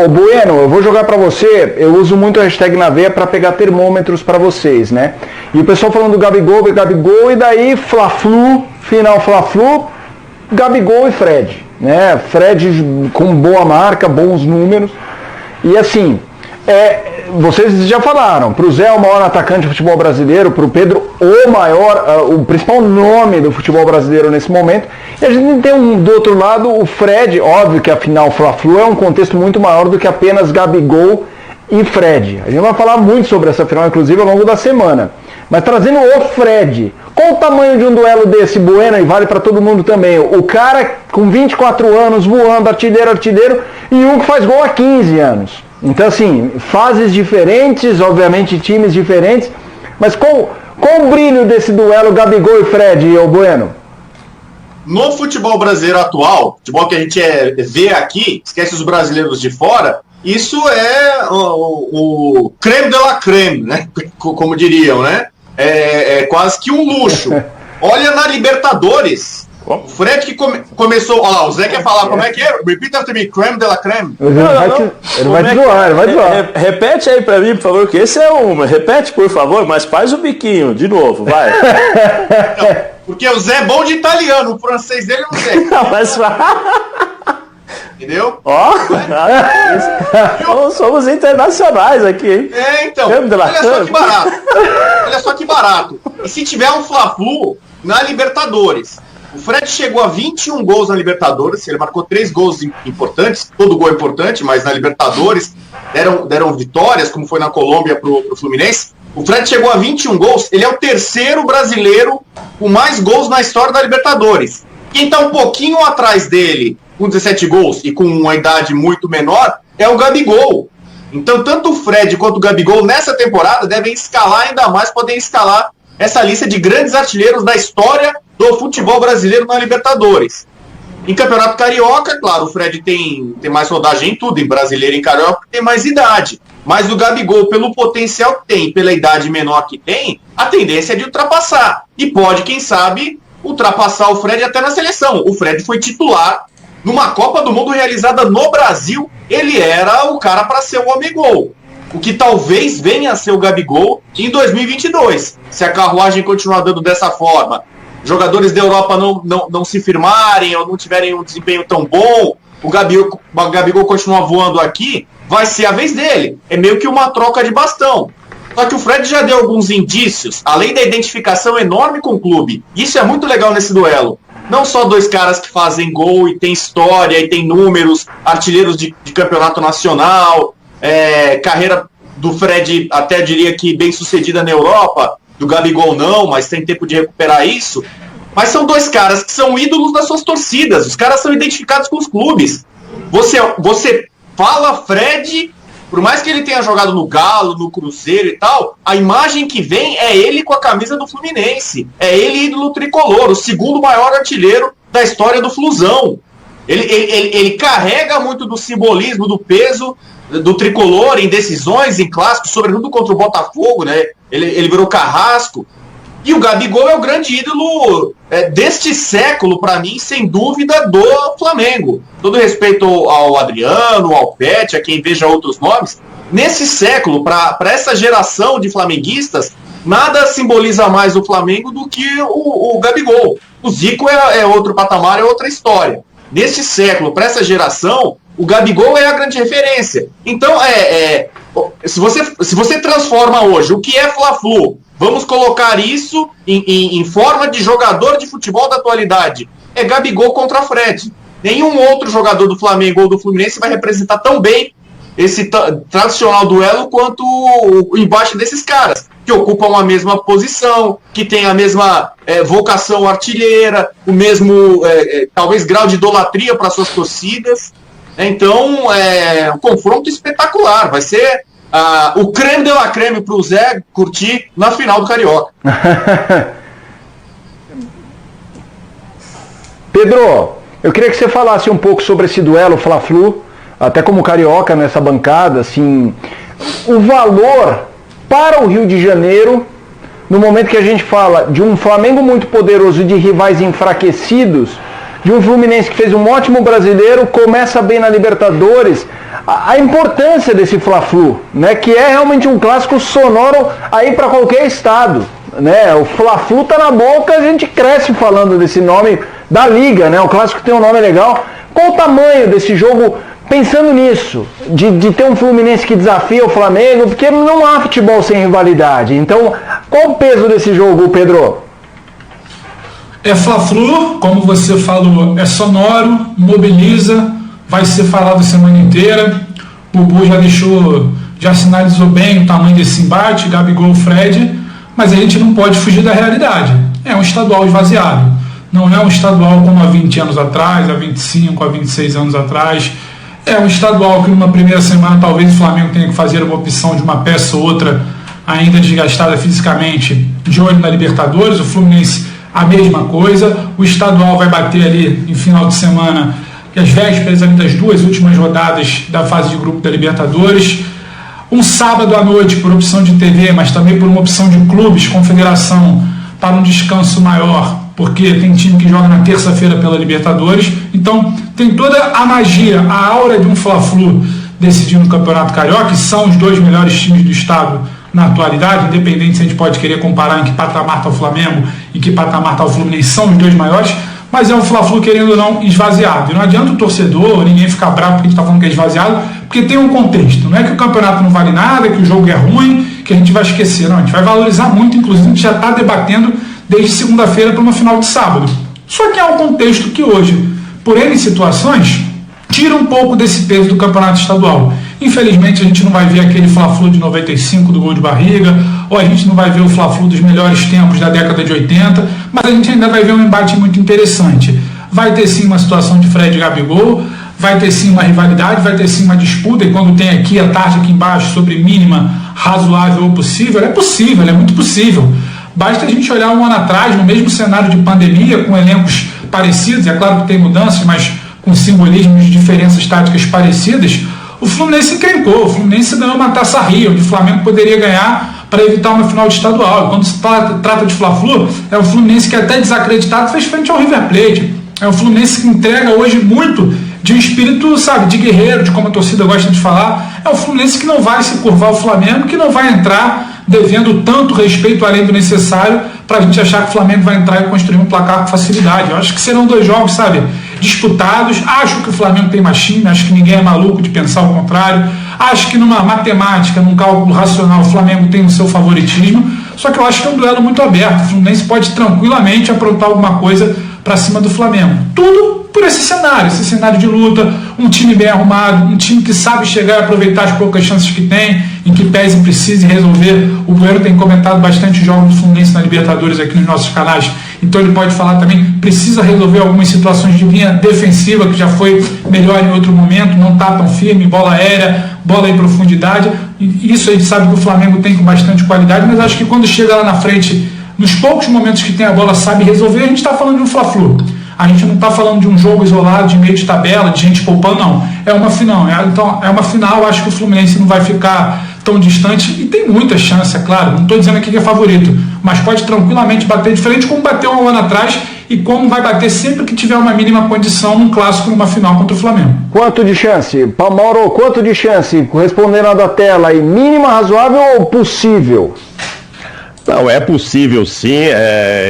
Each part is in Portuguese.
Ô Bueno, eu vou jogar pra você, eu uso muito a hashtag na veia pra pegar termômetros pra vocês, né? E o pessoal falando do Gabigol, e daí Fla-Flu, final Fla-Flu, Gabigol e Fred, né? Fred com boa marca, bons números, e assim, vocês já falaram, pro Zé é o maior atacante do futebol brasileiro, pro Pedro o principal nome do futebol brasileiro nesse momento, e a gente tem do outro lado o Fred, óbvio que a final Fla-Flu é um contexto muito maior do que apenas Gabigol e Fred. A gente vai falar muito sobre essa final, inclusive, ao longo da semana. Mas trazendo o Fred, qual o tamanho de um duelo desse, Bueno, e vale para todo mundo também? O cara com 24 anos, voando, artilheiro, e um que faz gol há 15 anos. Então, assim, fases diferentes, obviamente times diferentes, mas qual o brilho desse duelo Gabigol e Fred, Bueno? No futebol brasileiro atual, futebol que a gente vê aqui, esquece os brasileiros de fora, isso é o creme de la creme, né? Como diriam, né? É quase que um luxo. Olha na Libertadores. O Fred que começou. Olha lá, o Zé quer falar como é que é? Repeat after me, creme de la creme. Ele vai zoar. Repete aí pra mim, por favor, que esse é um. Repete, por favor, mas faz o biquinho de novo, vai. Não, porque o Zé é bom de italiano, o francês dele não sei. Não, mas... Entendeu? Somos internacionais aqui, hein? Então, olha só que barato. E se tiver um Fla-Flu na Libertadores, o Fred chegou a 21 gols na Libertadores, ele marcou 3 gols importantes, todo gol é importante, mas na Libertadores deram vitórias, como foi na Colômbia pro Fluminense. O Fred chegou a 21 gols, ele é o terceiro brasileiro com mais gols na história da Libertadores. Quem está um pouquinho atrás dele, com 17 gols e com uma idade muito menor, é o Gabigol. Então, tanto o Fred quanto o Gabigol, nessa temporada, devem escalar ainda mais, podem escalar essa lista de grandes artilheiros da história do futebol brasileiro na Libertadores. Em Campeonato Carioca, claro, o Fred tem mais rodagem em tudo, em brasileiro e em carioca, tem mais idade. Mas o Gabigol, pelo potencial que tem, pela idade menor que tem, a tendência é de ultrapassar. E pode, quem sabe, ultrapassar o Fred até na seleção. O Fred foi titular numa Copa do Mundo realizada no Brasil. Ele era o cara para ser o homem-gol. O que talvez venha a ser o Gabigol em 2022. Se a carruagem continuar dando dessa forma, jogadores da Europa não se firmarem ou não tiverem um desempenho tão bom, o Gabigol continuar voando aqui, vai ser a vez dele. É meio que uma troca de bastão. Só que o Fred já deu alguns indícios, além da identificação enorme com o clube. Isso é muito legal nesse duelo. Não só dois caras que fazem gol e tem história e tem números, artilheiros de campeonato nacional, carreira do Fred até diria que bem sucedida na Europa, do Gabigol não, mas tem tempo de recuperar isso. Mas são dois caras que são ídolos das suas torcidas, os caras são identificados com os clubes. Você fala Fred, por mais que ele tenha jogado no Galo, no Cruzeiro e tal, a imagem que vem é ele com a camisa do Fluminense, é ele ídolo tricolor, o segundo maior artilheiro da história do Flusão. Ele carrega muito do simbolismo, do peso do tricolor em decisões, em clássicos, sobretudo contra o Botafogo, né? Ele virou carrasco. E o Gabigol é o grande ídolo deste século, para mim, sem dúvida, do Flamengo. Todo respeito ao Adriano, ao Pet, a quem veja outros nomes. Nesse século, para essa geração de flamenguistas, nada simboliza mais o Flamengo do que o Gabigol. O Zico é outro patamar, é outra história. Nesse século, para essa geração, o Gabigol é a grande referência. Então, se você transforma hoje o que é Fla-Flu, vamos colocar isso em forma de jogador de futebol da atualidade, é Gabigol contra Fred. Nenhum outro jogador do Flamengo ou do Fluminense vai representar tão bem esse tradicional duelo quanto o embate desses caras, que ocupam a mesma posição, que tem a mesma vocação artilheira, o mesmo, talvez, grau de idolatria para suas torcidas. Então, um confronto espetacular. Vai ser o creme de la creme para o Zé curtir na final do Carioca. Pedro, eu queria que você falasse um pouco sobre esse duelo Fla-Flu, até como carioca nessa bancada, assim, o valor para o Rio de Janeiro, no momento que a gente fala de um Flamengo muito poderoso, de rivais enfraquecidos, de um Fluminense que fez um ótimo brasileiro, começa bem na Libertadores, a importância desse Fla-Flu, né, que é realmente um clássico sonoro aí para qualquer estado, né? O Fla-Flu tá na boca, a gente cresce falando desse nome da liga, né? O clássico tem um nome legal. Qual o tamanho desse jogo, pensando nisso, de ter um Fluminense que desafia o Flamengo, porque não há futebol sem rivalidade. Então, qual o peso desse jogo, Pedro? É Fla-Flu, como você falou, é sonoro, mobiliza, vai ser falado a semana inteira. O Bubu já sinalizou bem o tamanho desse embate, Gabigol, Fred, mas a gente não pode fugir da realidade. É um estadual esvaziado. Não é um estadual como há 20 anos atrás, há 25, há 26 anos atrás. É um estadual que numa primeira semana talvez o Flamengo tenha que fazer uma opção de uma peça ou outra ainda desgastada fisicamente, de olho na Libertadores. O Fluminense a mesma coisa. O estadual vai bater ali em final de semana, às vésperas ali das 2 últimas rodadas da fase de grupo da Libertadores. Um sábado à noite por opção de TV, mas também por uma opção de clubes, confederação, para um descanso maior, porque tem time que joga na terça-feira pela Libertadores. Então tem toda a magia, a aura de um Fla-Flu decidindo o Campeonato Carioca, que são os 2 melhores times do estado na atualidade, independente se a gente pode querer comparar em que patamar está o Flamengo e que patamar está o Fluminense, são os 2 maiores, mas é um Fla-Flu, querendo ou não, esvaziado. E não adianta o torcedor, ninguém ficar bravo porque a gente está falando que é esvaziado, porque tem um contexto. Não é que o campeonato não vale nada, que o jogo é ruim, que a gente vai esquecer. Não, a gente vai valorizar muito, inclusive a gente já está debatendo desde segunda-feira para uma final de sábado. Só que há um contexto que hoje, por N situações, tira um pouco desse peso do campeonato estadual. Infelizmente a gente não vai ver aquele Fla-Flu de 95 do gol de barriga, ou a gente não vai ver o Fla-Flu dos melhores tempos da década de 80, mas a gente ainda vai ver um embate muito interessante. Vai ter sim uma situação de Fred e Gabigol, vai ter sim uma rivalidade, vai ter sim uma disputa, e quando tem aqui a taxa aqui embaixo sobre mínima, razoável ou possível, é muito possível. Basta a gente olhar um ano atrás, no mesmo cenário de pandemia, com elencos parecidos, é claro que tem mudanças, mas com simbolismos de diferenças táticas parecidas, o Fluminense encrencou, o Fluminense ganhou uma Taça Rio, onde o Flamengo poderia ganhar para evitar uma final de estadual. Quando se trata de Fla-Flu, é o Fluminense que até desacreditado fez frente ao River Plate. É o Fluminense que entrega hoje muito de um espírito, sabe, de guerreiro, de como a torcida gosta de falar. É o Fluminense que não vai se curvar ao Flamengo, que não vai entrar devendo tanto respeito além do necessário para a gente achar que o Flamengo vai entrar e construir um placar com facilidade. Eu acho que serão 2 jogos, sabe, disputados. Acho que o Flamengo tem mais time, acho que ninguém é maluco de pensar o contrário. Acho que numa matemática, num cálculo racional, o Flamengo tem o seu favoritismo. Só que eu acho que é um duelo muito aberto. O Fluminense pode tranquilamente aprontar alguma coisa para cima do Flamengo. Tudo por esse cenário de luta, um time bem arrumado, um time que sabe chegar e aproveitar as poucas chances que tem, em que pese e precise resolver. O Bueno tem comentado bastante jogos do Fluminense na Libertadores aqui nos nossos canais, então ele pode falar também, precisa resolver algumas situações de linha defensiva, que já foi melhor em outro momento, não está tão firme, bola aérea, bola em profundidade. E isso a gente sabe que o Flamengo tem com bastante qualidade, mas acho que quando chega lá na frente, nos poucos momentos que tem a bola, sabe resolver. A gente está falando de um Fla-Flu. A gente não está falando de um jogo isolado, de meio de tabela, de gente poupando, não. É uma final. Então, é uma final, acho que o Fluminense não vai ficar tão distante, e tem muita chance, é claro. Não estou dizendo aqui que é favorito, mas pode tranquilamente bater de frente, como bateu um ano atrás, e como vai bater sempre que tiver uma mínima condição num clássico, numa final contra o Flamengo. Quanto de chance? Mauro, quanto de chance? Respondendo a da tela aí, mínima, razoável ou possível? Não, é possível sim,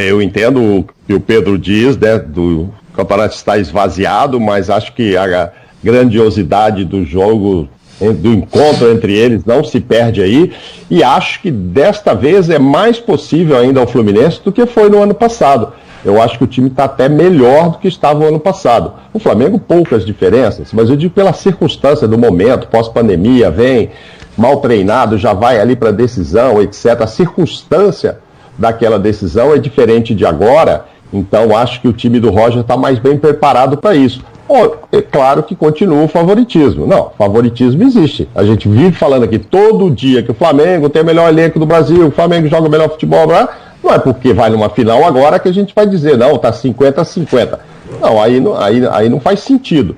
eu entendo o que o Pedro diz, né, do campeonato está esvaziado, mas acho que a grandiosidade do jogo, do encontro entre eles, não se perde aí, e acho que desta vez é mais possível ainda ao Fluminense do que foi no ano passado. Eu acho que o time está até melhor do que estava no ano passado. O Flamengo, poucas diferenças, mas eu digo pela circunstância do momento, pós-pandemia, vem mal treinado, já vai ali para a decisão, etc. A circunstância daquela decisão é diferente de agora, então acho que o time do Roger está mais bem preparado para isso. É claro que continua o favoritismo. Não, favoritismo existe. A gente vive falando aqui todo dia que o Flamengo tem o melhor elenco do Brasil, o Flamengo joga o melhor futebol, não é porque vai numa final agora que a gente vai dizer, não, tá 50-50. Não, aí não faz sentido.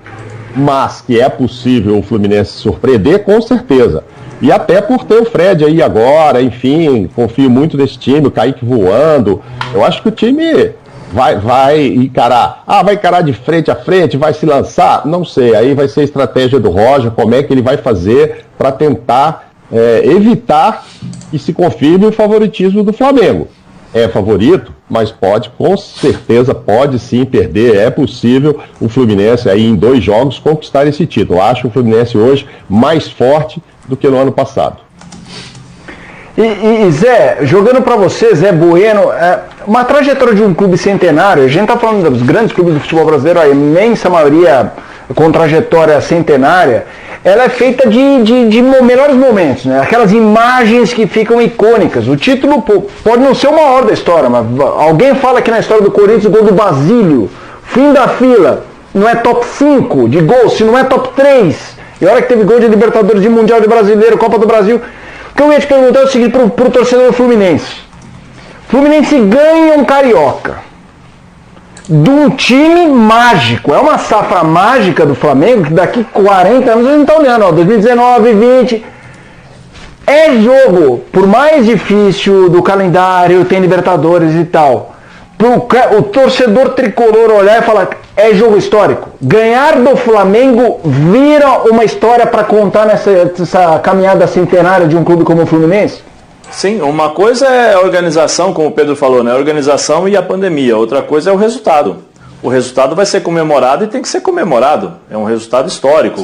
Mas que é possível o Fluminense surpreender, com certeza. E até por ter o Fred aí agora, enfim, confio muito nesse time, o Kaique voando. Eu acho que o time vai encarar? Vai encarar de frente a frente, vai se lançar? Não sei, aí vai ser a estratégia do Roger, como é que ele vai fazer para tentar evitar que se confirme o favoritismo do Flamengo. É favorito, mas pode, com certeza, pode sim perder, é possível o Fluminense aí em 2 jogos conquistar esse título. Acho o Fluminense hoje mais forte do que no ano passado. E Zé, jogando para você, Zé Bueno, uma trajetória de um clube centenário, a gente está falando dos grandes clubes do futebol brasileiro, a imensa maioria com trajetória centenária, ela é feita de melhores momentos, né? Aquelas imagens que ficam icônicas. O título pode não ser o maior da história, mas alguém fala que na história do Corinthians o gol do Basílio, fim da fila, não é top 5 de gols, se não é top 3, e olha que teve gol de Libertadores, de Mundial, de Brasileiro, Copa do Brasil. O que eu ia te perguntar é o seguinte pro torcedor Fluminense. Fluminense ganha um Carioca de um time mágico. É uma safra mágica do Flamengo que daqui 40 anos a gente está olhando, 2019, 20. É jogo, por mais difícil do calendário, tem Libertadores e tal, o torcedor tricolor olhar e falar, é jogo histórico. Ganhar do Flamengo vira uma história para contar nessa caminhada centenária de um clube como o Fluminense? Sim, uma coisa é a organização, como o Pedro falou, né? A organização e a pandemia. Outra coisa é o resultado. O resultado vai ser comemorado e tem que ser comemorado. É um resultado histórico.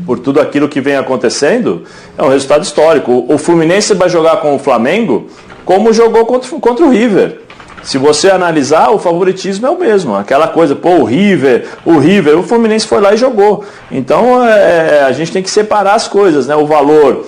Por tudo aquilo que vem acontecendo, é um resultado histórico. O Fluminense vai jogar com o Flamengo como jogou contra o River. Se você analisar, o favoritismo é o mesmo. Aquela coisa, o River, o Fluminense foi lá e jogou. Então, a gente tem que separar as coisas, né? O valor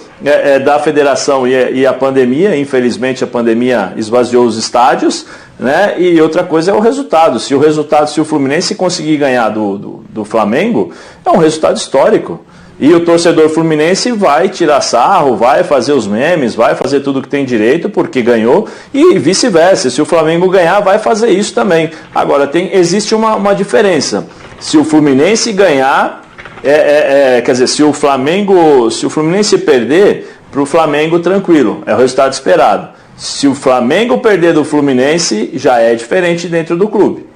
da federação e a pandemia, infelizmente a pandemia esvaziou os estádios, né? E outra coisa é o resultado. Se o Fluminense conseguir ganhar do Flamengo, é um resultado histórico. E o torcedor fluminense vai tirar sarro, vai fazer os memes, vai fazer tudo que tem direito porque ganhou e vice-versa. Se o Flamengo ganhar, vai fazer isso também. Agora, existe uma diferença. Se o Fluminense ganhar, quer dizer, se o Fluminense perder, para o Flamengo tranquilo, é o resultado esperado. Se o Flamengo perder do Fluminense, já é diferente dentro do clube.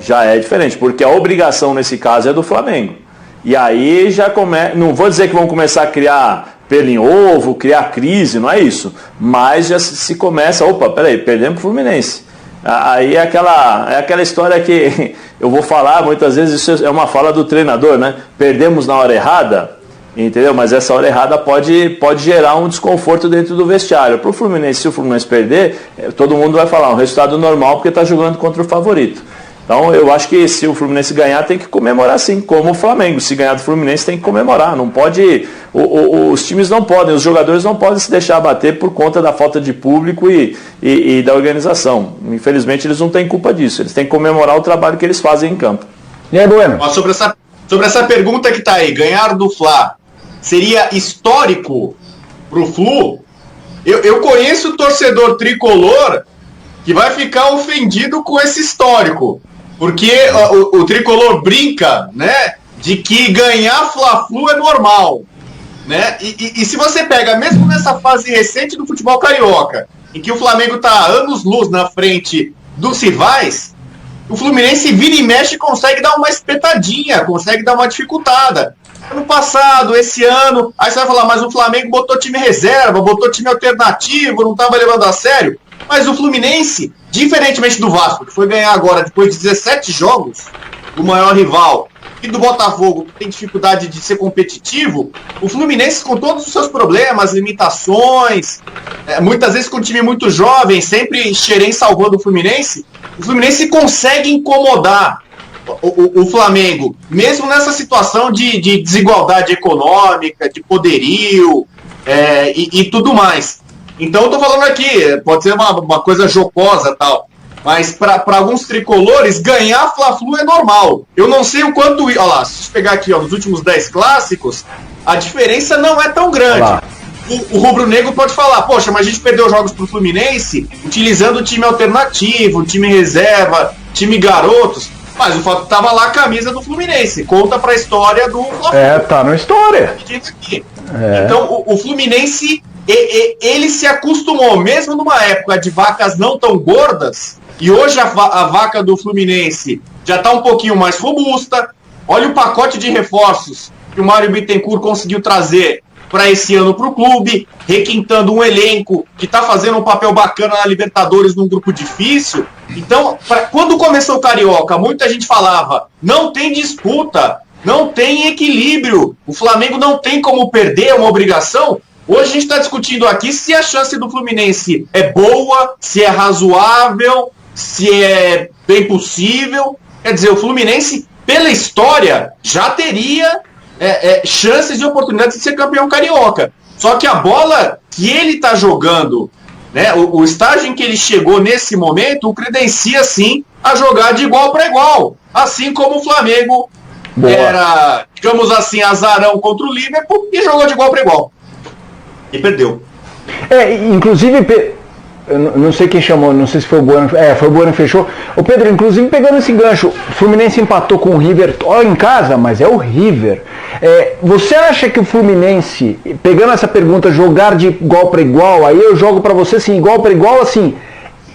Já é diferente, porque a obrigação nesse caso é do Flamengo. E aí já não vou dizer que vão começar a criar pelo em ovo, criar crise, não é isso. Mas já se começa, peraí, perdemos pro Fluminense. Aí é aquela história que eu vou falar, muitas vezes isso é uma fala do treinador, né? Perdemos na hora errada, entendeu? Mas essa hora errada pode gerar um desconforto dentro do vestiário. Pro Fluminense, se o Fluminense perder, todo mundo vai falar um resultado normal porque está jogando contra o favorito. Então eu acho que se o Fluminense ganhar tem que comemorar sim, como o Flamengo. Se ganhar do Fluminense tem que comemorar. Não pode, os times não podem, os jogadores não podem se deixar abater por conta da falta de público e da organização. Infelizmente eles não têm culpa disso. Eles têm que comemorar o trabalho que eles fazem em campo. E aí, Bueno? Sobre essa pergunta que está aí, ganhar do Fla seria histórico pro Flu? Eu conheço o torcedor tricolor que vai ficar ofendido com esse histórico. Porque o tricolor brinca, né, de que ganhar Fla-Flu é normal, né? E se você pega, mesmo nessa fase recente do futebol carioca, em que o Flamengo está anos-luz na frente dos rivais, o Fluminense vira e mexe e consegue dar uma espetadinha, consegue dar uma dificultada. Ano passado, esse ano, aí você vai falar, mas o Flamengo botou time reserva, botou time alternativo, não estava levando a sério. Mas o Fluminense, diferentemente do Vasco, que foi ganhar agora depois de 17 jogos, o maior rival, e do Botafogo, que tem dificuldade de ser competitivo, o Fluminense, com todos os seus problemas, limitações, muitas vezes com um time muito jovem, sempre Xerém salvando o Fluminense consegue incomodar o Flamengo, mesmo nessa situação de desigualdade econômica, de poderio e tudo mais. Então eu tô falando aqui, pode ser uma coisa jocosa e tal, mas para alguns tricolores, ganhar Fla-Flu é normal. Eu não sei o quanto... Olha lá, se eu pegar aqui nos últimos 10 clássicos, a diferença não é tão grande. O rubro-negro pode falar, poxa, mas a gente perdeu jogos pro Fluminense utilizando time alternativo, time reserva, time garotos, mas o fato tava lá a camisa do Fluminense, conta pra história do Fla-Flu. Tá na história. Então o Fluminense... ele se acostumou, mesmo numa época de vacas não tão gordas, E hoje a vaca do Fluminense já está um pouquinho mais robusta. Olha o pacote de reforços que o Mário Bittencourt conseguiu trazer para esse ano para o clube, requintando um elenco que está fazendo um papel bacana na Libertadores num grupo difícil. Então, quando começou o Carioca, muita gente falava, não tem disputa, não tem equilíbrio, o Flamengo não tem como perder, é uma obrigação. Hoje a gente está discutindo aqui se a chance do Fluminense é boa, se é razoável, se é bem possível. Quer dizer, o Fluminense, pela história, já teria chances e oportunidades de ser campeão carioca. Só que a bola que ele está jogando, né, o estágio em que ele chegou nesse momento, o credencia sim a jogar de igual para igual. Assim como o Flamengo era, digamos assim, azarão contra o Liverpool e jogou de igual para igual. E perdeu. Inclusive, eu não sei quem chamou, não sei se foi o Bueno. Foi o Bueno que fechou. Ô Pedro, inclusive pegando esse gancho, o Fluminense empatou com o River em casa, mas é o River. Você acha que o Fluminense, pegando essa pergunta, jogar de igual para igual, aí eu jogo para você assim, igual para igual, assim,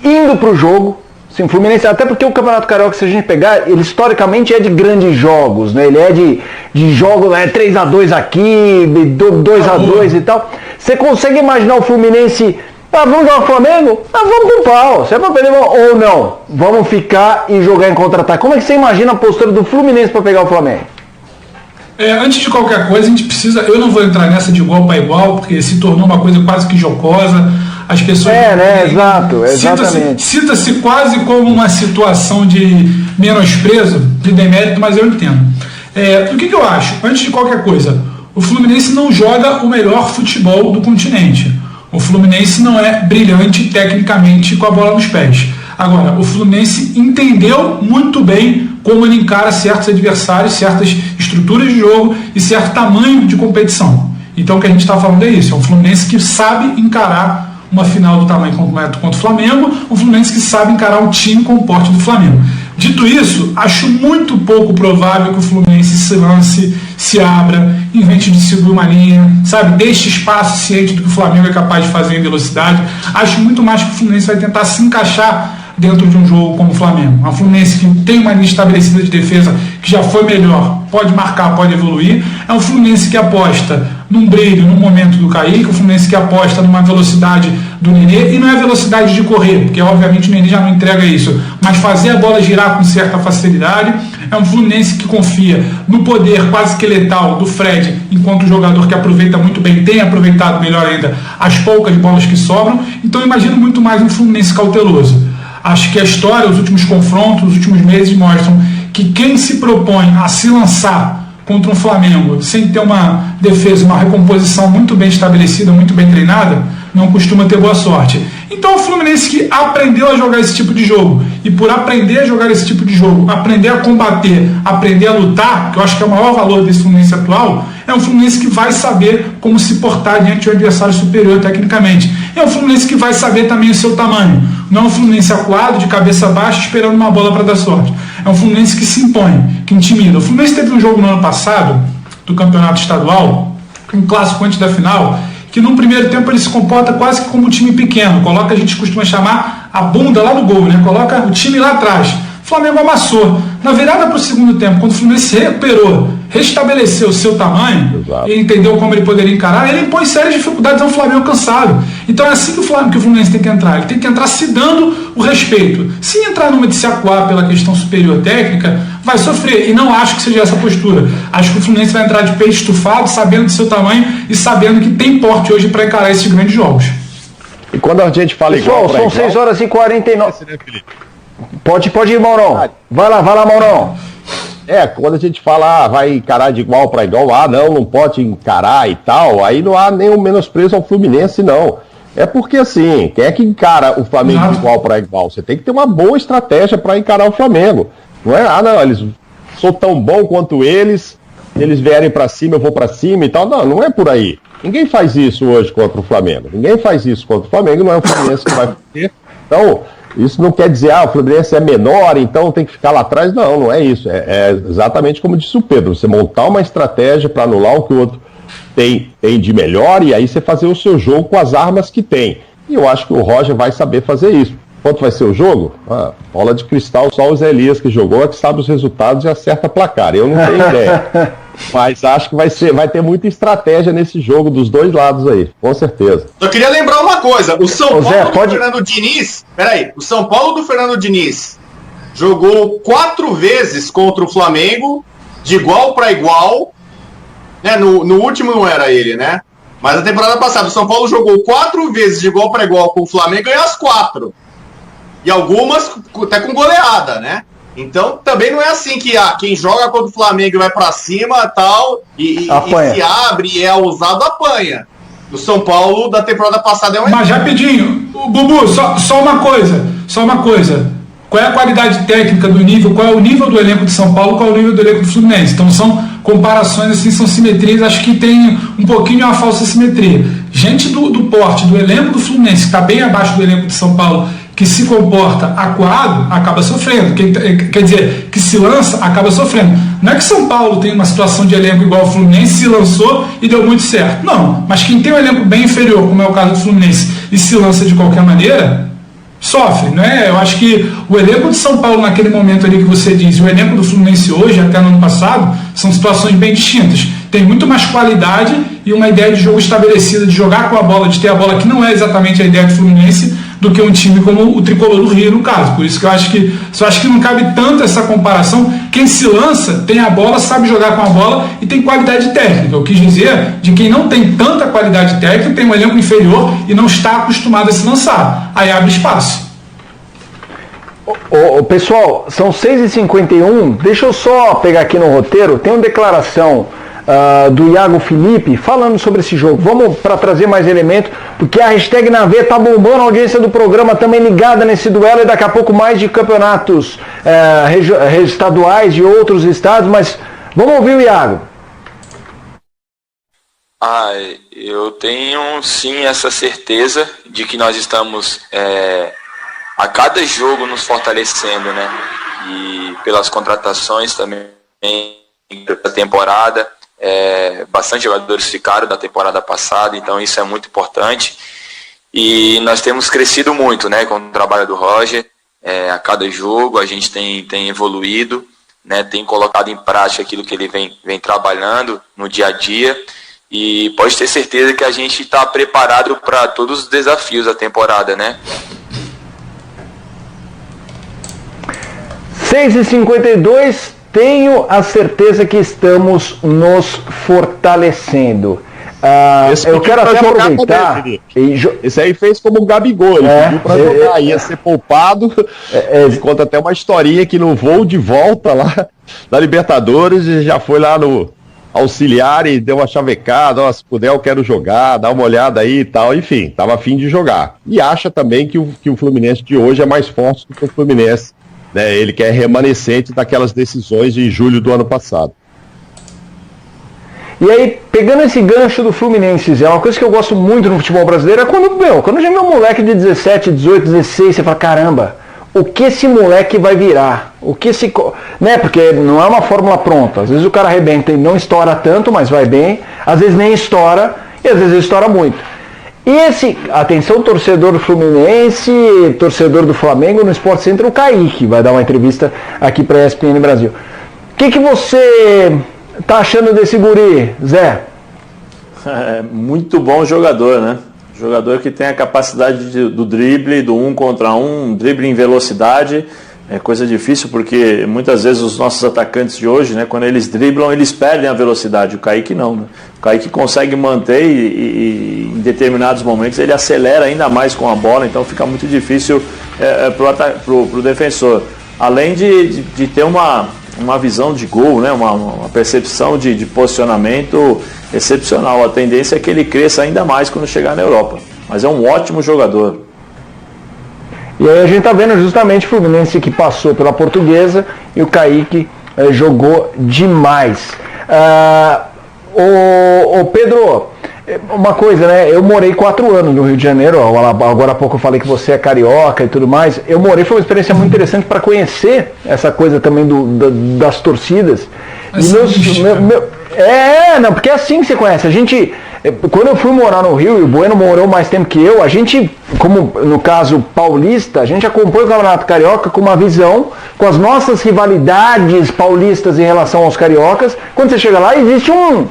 indo pro jogo, assim, o Fluminense, até porque o Campeonato Carioca, se a gente pegar, ele historicamente é de grandes jogos, né? Ele é de jogos, 3-2 aqui, 2-2 e tal. Você consegue imaginar o Fluminense, vamos jogar o Flamengo? Vamos pro pau, se é pra perder ou não, vamos ficar e jogar em contra-ataque. Como é que você imagina a postura do Fluminense para pegar o Flamengo? Antes de qualquer coisa, a gente precisa, eu não vou entrar nessa de igual para igual, porque se tornou uma coisa quase que jocosa, as pessoas... Exato, exatamente. Cita-se quase como uma situação de menosprezo, de demérito, mas eu entendo. O que eu acho? Antes de qualquer coisa, o Fluminense não joga o melhor futebol do continente. O Fluminense não é brilhante tecnicamente com a bola nos pés. Agora, o Fluminense entendeu muito bem como ele encara certos adversários, certas estruturas de jogo e certo tamanho de competição. Então o que a gente está falando é isso, é um Fluminense que sabe encarar uma final do tamanho completo contra o Flamengo, um Fluminense que sabe encarar um time com o porte do Flamengo. Dito isso, acho muito pouco provável que o Fluminense se lance, se abra, invente de seguir uma linha, sabe, deixe espaço ciente do que o Flamengo é capaz de fazer em velocidade. Acho muito mais que o Fluminense vai tentar se encaixar dentro de um jogo como o Flamengo. É um Fluminense que tem uma linha estabelecida de defesa que já foi melhor, pode marcar, pode evoluir. É um Fluminense que aposta num brilho, num momento do Kaique, um Fluminense que aposta numa velocidade do Nenê, e não é velocidade de correr, porque obviamente o Nenê já não entrega isso, mas fazer a bola girar com certa facilidade. É um Fluminense que confia no poder quase que letal do Fred, enquanto jogador que aproveita muito bem, tem aproveitado melhor ainda as poucas bolas que sobram. Então eu imagino muito mais um Fluminense cauteloso. Acho que a história, os últimos confrontos, os últimos meses mostram que quem se propõe a se lançar contra um Flamengo sem ter uma defesa, uma recomposição muito bem estabelecida, muito bem treinada, não costuma ter boa sorte. Então o Fluminense que aprendeu a jogar esse tipo de jogo, e por aprender a jogar esse tipo de jogo, aprender a combater, aprender a lutar, que eu acho que é o maior valor desse Fluminense atual, é um Fluminense que vai saber como se portar diante de um adversário superior tecnicamente. É um Fluminense que vai saber também o seu tamanho. Não é um Fluminense acuado, de cabeça baixa, esperando uma bola para dar sorte. É um Fluminense que se impõe, que intimida. O Fluminense teve um jogo no ano passado, do campeonato estadual, um clássico antes da final, que no primeiro tempo ele se comporta quase que como um time pequeno. Coloca, a gente costuma chamar a bunda lá no gol, né? Coloca o time lá atrás. O Flamengo amassou. Na virada para o segundo tempo, quando o Fluminense se recuperou, restabeleceu o seu tamanho, e entendeu como ele poderia encarar, ele impõe sérias dificuldades ao Flamengo cansado. Então é assim que o Fluminense tem que entrar. Ele tem que entrar se dando o respeito. Se entrar numa de se acuar pela questão superior técnica, vai sofrer. E não acho que seja essa a postura. Acho que o Fluminense vai entrar de peito estufado, sabendo do seu tamanho e sabendo que tem porte hoje para encarar esses grandes jogos. E quando a gente fala pessoal, igual... São 6h49. Pode ir, Maurão. Vai lá, Maurão. Quando a gente fala, vai encarar de igual para igual, não pode encarar e tal, aí não há nenhum menosprezo ao Fluminense, não. É porque, assim, quem é que encara o Flamengo de igual para igual? Você tem que ter uma boa estratégia para encarar o Flamengo. Não é, eles sou tão bom quanto eles, se eles vierem para cima, eu vou para cima e tal. Não é por aí. Ninguém faz isso hoje contra o Flamengo. Ninguém faz isso contra o Flamengo, não é o Fluminense que vai fazer. Então, isso não quer dizer, o Fluminense é menor, então tem que ficar lá atrás. Não é isso. É exatamente como disse o Pedro, você montar uma estratégia para anular o que o outro tem de melhor, e aí você fazer o seu jogo com as armas que tem. E eu acho que o Roger vai saber fazer isso. quanto vai ser o jogo? Bola de cristal, só o Zé Elias que jogou, é que sabe os resultados e acerta placar. Eu não tenho ideia. Mas acho que vai ter muita estratégia nesse jogo dos dois lados aí, com certeza. Só queria lembrar uma coisa, o São Paulo Zé, do Fernando Diniz, o São Paulo do Fernando Diniz jogou 4 vezes contra o Flamengo, de igual para igual, né? No último não era ele, né? Mas na temporada passada o São Paulo jogou 4 vezes de igual para igual com o Flamengo e ganhou as 4. E algumas até com goleada, né? Então também não é assim que quem joga contra o Flamengo vai pra cima tal, e se abre e é ousado, apanha. O São Paulo da temporada passada é um... Mas rapidinho, Bubu, só uma coisa. Qual é a qualidade técnica do nível, qual é o nível do elenco de São Paulo, qual é o nível do elenco do Fluminense? Então são comparações assim, são simetrias, acho que tem um pouquinho uma falsa simetria. Gente do porte, do elenco do Fluminense, que está bem abaixo do elenco de São Paulo, que se comporta acuado, acaba sofrendo. Quer dizer, que se lança, acaba sofrendo. Não é que São Paulo tem uma situação de elenco igual ao Fluminense, se lançou e deu muito certo. Não, mas quem tem um elenco bem inferior, como é o caso do Fluminense, e se lança de qualquer maneira, sofre, não é? Eu acho que o elenco de São Paulo naquele momento ali que você diz, e o elenco do Fluminense hoje, até no ano passado, são situações bem distintas. Tem muito mais qualidade e uma ideia de jogo estabelecida, de jogar com a bola, de ter a bola, que não é exatamente a ideia do Fluminense, do que um time como o Tricolor do Rio, no caso. Por isso que eu acho que não cabe tanto essa comparação. Quem se lança, tem a bola, sabe jogar com a bola e tem qualidade técnica. Eu quis dizer de quem não tem tanta qualidade técnica, tem um elenco inferior e não está acostumado a se lançar. Aí abre espaço. Pessoal, são 6h51. Deixa eu só pegar aqui no roteiro. Tem uma declaração do Iago Felipe falando sobre esse jogo. Vamos para trazer mais elementos, porque a hashtag Navê tá bombando, a audiência do programa também ligada nesse duelo, e daqui a pouco mais de campeonatos estaduais de outros estados, mas vamos ouvir o Iago. Eu tenho sim essa certeza de que nós estamos a cada jogo nos fortalecendo, né? E pelas contratações também da temporada. Bastante jogadores ficaram da temporada passada, então isso é muito importante. E nós temos crescido muito, né, com o trabalho do Roger. A cada jogo a gente tem evoluído, né, tem colocado em prática aquilo que ele vem trabalhando no dia a dia. E pode ter certeza que a gente está preparado para todos os desafios da temporada, né? 6h52. Tenho a certeza que estamos nos fortalecendo. Eu quero até aproveitar. Esse aí fez como o Gabigol, ele pediu para jogar, ia ser poupado. Ele conta até uma historinha que no voo de volta lá da Libertadores, ele já foi lá no auxiliar e deu uma chavecada, se puder eu quero jogar, dá uma olhada aí e tal, enfim, estava a fim de jogar. E acha também que o Fluminense de hoje é mais forte do que o Fluminense. Ele que é remanescente daquelas decisões de julho do ano passado. E aí, pegando esse gancho do Fluminense, Zé, uma coisa que eu gosto muito no futebol brasileiro é quando já vê um moleque de 17, 18, 16, você fala, caramba, o que esse moleque vai virar? Né? Porque não é uma fórmula pronta. Às vezes o cara arrebenta e não estoura tanto, mas vai bem. Às vezes nem estoura, e às vezes estoura muito. E atenção, torcedor do Fluminense, torcedor do Flamengo, no Sport Center, o Kaique vai dar uma entrevista aqui para a ESPN Brasil. O que você tá achando desse guri, Zé? Muito bom jogador, né? Jogador que tem a capacidade do drible, do 1 contra 1, drible em velocidade. É coisa difícil porque muitas vezes os nossos atacantes de hoje, né, quando eles driblam, eles perdem a velocidade. O Kaique não, né? O Kaique consegue manter e em determinados momentos ele acelera ainda mais com a bola, então fica muito difícil pro defensor. Além de ter uma visão de gol, né, uma percepção de posicionamento excepcional. A tendência é que ele cresça ainda mais quando chegar na Europa. Mas é um ótimo jogador. E aí a gente está vendo justamente o Fluminense que passou pela Portuguesa e o Kaique jogou demais. Pedro, uma coisa, né? Eu morei 4 anos no Rio de Janeiro, agora há pouco eu falei que você é carioca e tudo mais. Eu morei, foi uma experiência muito interessante para conhecer essa coisa também das torcidas. Porque é assim que você conhece. A gente Quando eu fui morar no Rio, e o Bueno morou mais tempo que eu, a gente, como no caso paulista, a gente acompanha o Campeonato Carioca com uma visão, com as nossas rivalidades paulistas em relação aos cariocas. Quando você chega lá, existe um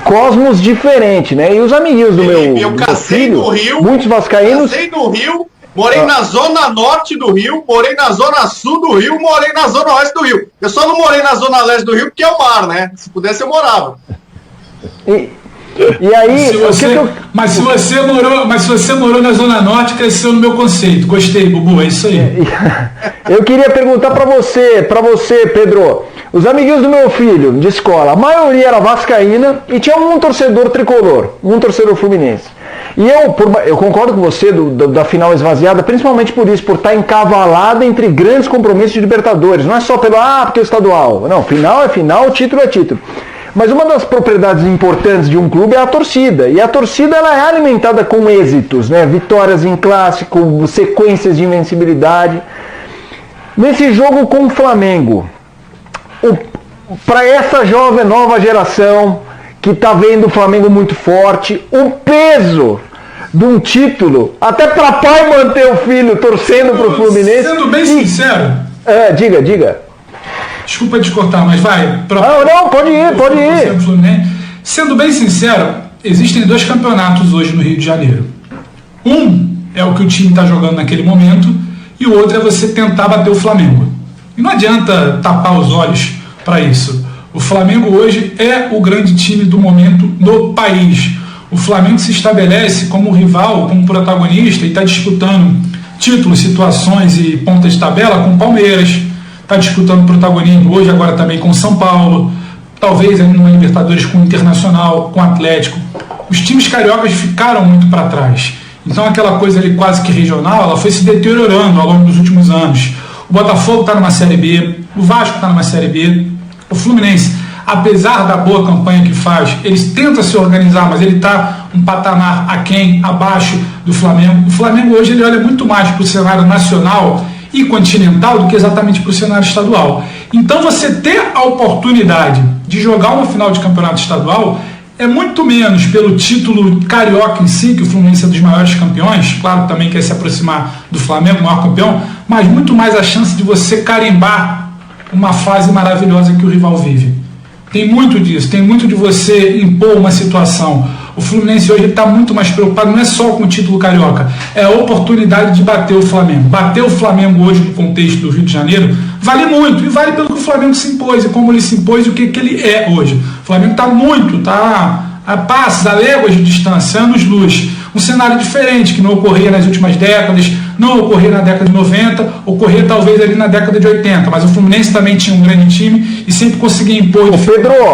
cosmos diferente, né? E os amiguinhos do meu filho, no Rio, muitos vascaínos... Casei no Rio, morei na zona norte do Rio, morei na zona sul do Rio, morei na zona oeste do Rio. Eu só não morei na zona leste do Rio porque é o mar, né? Se pudesse eu morava. E aí... Mas se você morou na zona norte, cresceu no meu conceito. Gostei, Bubu, é isso aí. Eu queria perguntar pra você, Pedro. Os amiguinhos do meu filho, de escola, a maioria era vascaína e tinha um torcedor tricolor, um torcedor fluminense. E eu concordo com você da final esvaziada, principalmente por isso, por estar encavalada entre grandes compromissos de Libertadores. Não é só porque é o estadual. Não, final é final, título é título. Mas uma das propriedades importantes de um clube é a torcida. E a torcida ela é alimentada com êxitos, né? Vitórias em clássico, sequências de invencibilidade. Nesse jogo com o Flamengo, para essa nova geração que está vendo o Flamengo muito forte, o peso de um título, até para pai manter o filho torcendo para o Fluminense... Sendo bem sincero... Diga. Desculpa te cortar, mas vai. Não, pode ir. Sendo bem sincero, existem 2 campeonatos hoje no Rio de Janeiro. Um é o que o time está jogando naquele momento e o outro é você tentar bater o Flamengo. E não adianta tapar os olhos para isso. O Flamengo hoje é o grande time do momento no país. O Flamengo se estabelece como rival, como protagonista e está disputando títulos, situações e pontas de tabela com o Palmeiras. Está disputando protagonismo hoje, agora também com o São Paulo, talvez ainda numa Libertadores com o Internacional, com o Atlético. Os times cariocas ficaram muito para trás. Então aquela coisa ali quase que regional, ela foi se deteriorando ao longo dos últimos anos. O Botafogo está numa Série B, o Vasco está numa Série B, o Fluminense, apesar da boa campanha que faz, eles tentam se organizar, mas ele está um patamar aquém, abaixo do Flamengo. O Flamengo hoje ele olha muito mais para o cenário nacional e continental do que exatamente para o cenário estadual. Então você ter a oportunidade de jogar uma final de campeonato estadual é muito menos pelo título carioca em si, que o Fluminense é dos maiores campeões, claro, também quer se aproximar do Flamengo, o maior campeão, mas muito mais a chance de você carimbar uma fase maravilhosa que o rival vive. Tem muito disso, tem muito de você impor uma situação. O Fluminense hoje está muito mais preocupado, não é só com o título carioca, é a oportunidade de bater o Flamengo. Bater o Flamengo hoje no contexto do Rio de Janeiro vale muito, e vale pelo que o Flamengo se impôs, e como ele se impôs e o que ele é hoje. O Flamengo está a passos, a léguas de distância, anos-luz. Um cenário diferente, que não ocorria nas últimas décadas, não ocorria na década de 90, ocorria talvez ali na década de 80, mas o Fluminense também tinha um grande time e sempre conseguia impor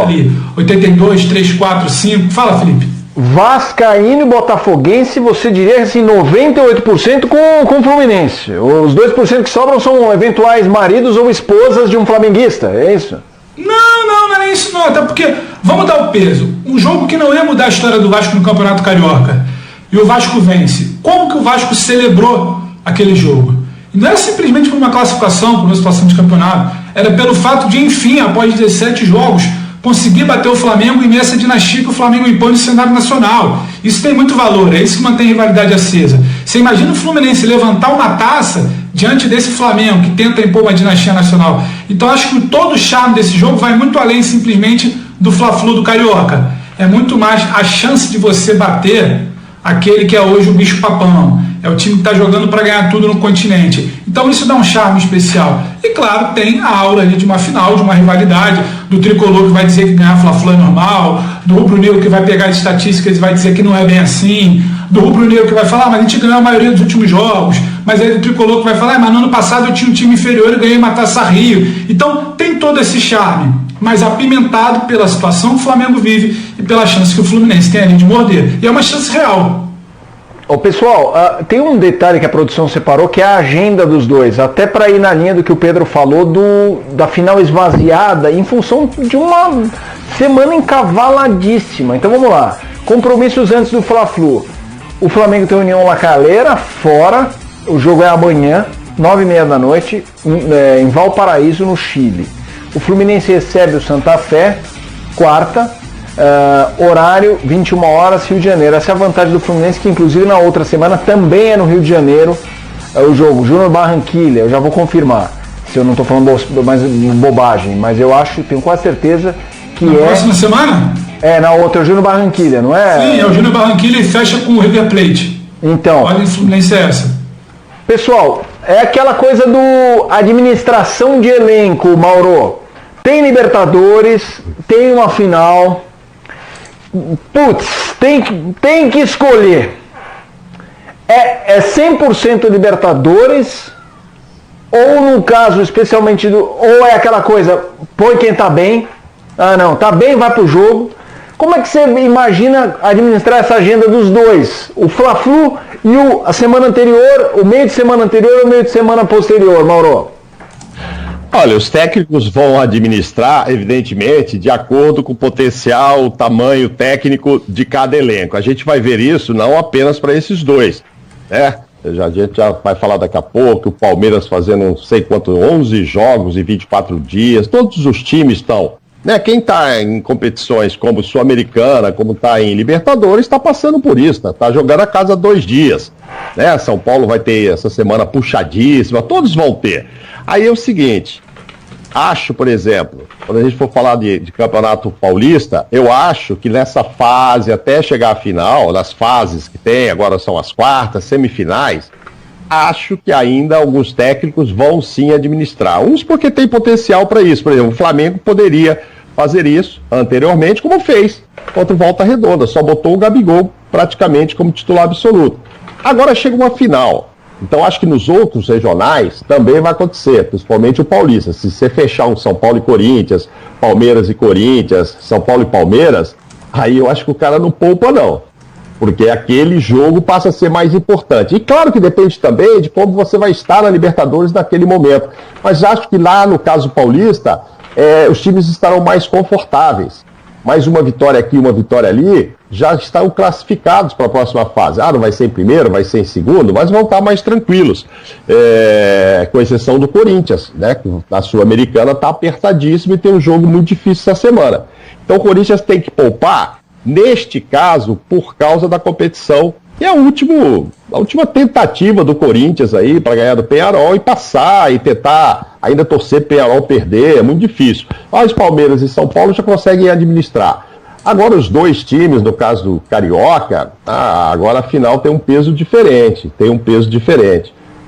ali, 82, 3, 4, 5. Fala, Felipe. Vascaíno e Botafoguense, você diria assim, 98% com o Fluminense. Os 2% que sobram são eventuais maridos ou esposas de um flamenguista, é isso? Não é isso não, até porque, vamos dar o peso, um jogo que não ia mudar a história do Vasco no Campeonato Carioca, e o Vasco vence. Como que o Vasco celebrou aquele jogo? E não era simplesmente por uma classificação, por uma situação de campeonato, era pelo fato de, enfim, após 17 jogos, conseguir bater o Flamengo e nessa dinastia que o Flamengo impõe no cenário nacional. Isso tem muito valor, é isso que mantém a rivalidade acesa. Você imagina o Fluminense levantar uma taça diante desse Flamengo que tenta impor uma dinastia nacional. Então acho que todo o charme desse jogo vai muito além simplesmente do Fla-Flu do Carioca. É muito mais a chance de você bater aquele que é hoje o bicho papão. É o time que está jogando para ganhar tudo no continente. Então isso dá um charme especial. E claro, tem a aura ali de uma final, de uma rivalidade, do tricolor que vai dizer que ganhar Fla-Flu é normal, do rubro-negro que vai pegar as estatísticas e vai dizer que não é bem assim, do rubro-negro que vai falar, mas a gente ganhou a maioria dos últimos jogos, mas aí do tricolor que vai falar, mas no ano passado eu tinha um time inferior e ganhei uma Taça Rio. Então tem todo esse charme, mas apimentado pela situação que o Flamengo vive e pela chance que o Fluminense tem ali de morder. E é uma chance real. Ô, pessoal, tem um detalhe que a produção separou, que é a agenda dos dois, até para ir na linha do que o Pedro falou da final esvaziada em função de uma semana encavaladíssima. Então vamos lá, compromissos antes do Fla-Flu. O Flamengo tem União La Calera fora, o jogo é amanhã, 9h30 da noite, em Valparaíso, no Chile. O Fluminense recebe o Santa Fé, quarta. Horário 21 horas, Rio de Janeiro. Essa é a vantagem do Fluminense, que inclusive na outra semana também é no Rio de Janeiro o jogo. Júnior Barranquilla, eu já vou confirmar se eu não estou falando mais bobagem, mas eu acho, tenho quase certeza que na próxima semana? Na outra, é o Júnior Barranquilla, não é? Sim, é o Júnior Barranquilla e fecha com o River Plate. Então, olha, o Fluminense é essa. Pessoal, é aquela coisa do administração de elenco, Mauro. Tem Libertadores, tem uma final. Putz, tem que escolher. É 100% Libertadores, ou no caso especialmente ou é aquela coisa, põe quem tá bem. Ah não, tá bem, vai pro jogo. Como é que você imagina administrar essa agenda dos dois? O Fla-Flu e a semana anterior, o meio de semana anterior e o meio de semana posterior, Mauro? Olha, os técnicos vão administrar, evidentemente, de acordo com o potencial, o tamanho técnico de cada elenco. A gente vai ver isso não apenas para esses dois, né? A gente já vai falar daqui a pouco, o Palmeiras fazendo não sei quanto, 11 jogos em 24 dias, todos os times estão, né? Quem está em competições como Sul-Americana, como está em Libertadores, está passando por isso, está jogando a casa 2 dias, né? São Paulo vai ter essa semana puxadíssima, todos vão ter. Aí é o seguinte, acho, por exemplo, quando a gente for falar de Campeonato Paulista, eu acho que nessa fase, até chegar à final, nas fases que tem, agora são as quartas, semifinais, acho que ainda alguns técnicos vão sim administrar. Uns porque tem potencial para isso. Por exemplo, o Flamengo poderia fazer isso anteriormente, como fez contra o Volta Redonda. Só botou o Gabigol praticamente como titular absoluto. Agora chega uma final. Então acho que nos outros regionais também vai acontecer, principalmente o Paulista. Se você fechar um São Paulo e Corinthians, Palmeiras e Corinthians, São Paulo e Palmeiras, aí eu acho que o cara não poupa não. Porque aquele jogo passa a ser mais importante. E claro que depende também de como você vai estar na Libertadores naquele momento. Mas acho que lá no caso paulista, os times estarão mais confortáveis. Mais uma vitória aqui, uma vitória ali, já estão classificados para a próxima fase. Não vai ser em primeiro, vai ser em segundo, mas vão estar mais tranquilos. Com exceção do Corinthians, né? A Sul-Americana está apertadíssima e tem um jogo muito difícil essa semana. Então o Corinthians tem que poupar, neste caso, por causa da competição. E a última tentativa do Corinthians aí para ganhar do Peñarol e passar e tentar ainda torcer Peñarol perder, é muito difícil. Os Palmeiras e São Paulo já conseguem administrar. Agora os dois times, no caso do Carioca, agora a final tem um peso diferente,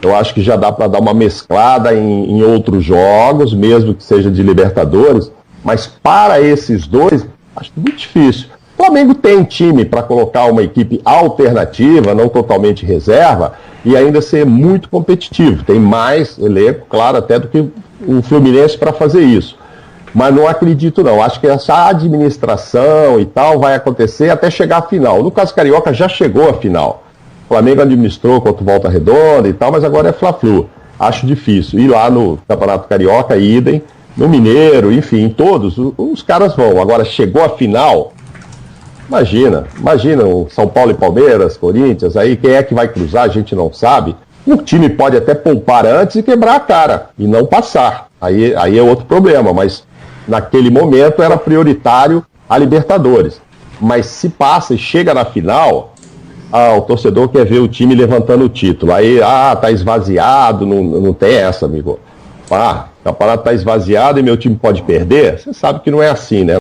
Eu acho que já dá para dar uma mesclada em outros jogos, mesmo que seja de Libertadores, mas para esses dois, acho muito difícil. O Flamengo tem time para colocar uma equipe alternativa, não totalmente reserva, e ainda ser muito competitivo. Tem mais elenco, claro, até do que o Fluminense para fazer isso. Mas não acredito não. Acho que essa administração e tal vai acontecer até chegar à final. No caso Carioca já chegou à final. O Flamengo administrou contra o Volta Redonda e tal, mas agora é Fla-Flu. Acho difícil. E lá no Campeonato Carioca, idem. No Mineiro, enfim, todos, os caras vão. Agora chegou à final... Imagina o São Paulo e Palmeiras, Corinthians, aí quem é que vai cruzar, a gente não sabe. O time pode até poupar antes e quebrar a cara, e não passar. Aí é outro problema, mas naquele momento era prioritário a Libertadores. Mas se passa e chega na final, o torcedor quer ver o time levantando o título. Aí, tá esvaziado, não tem essa, amigo. O campeonato tá esvaziado e meu time pode perder? Você sabe que não é assim, né?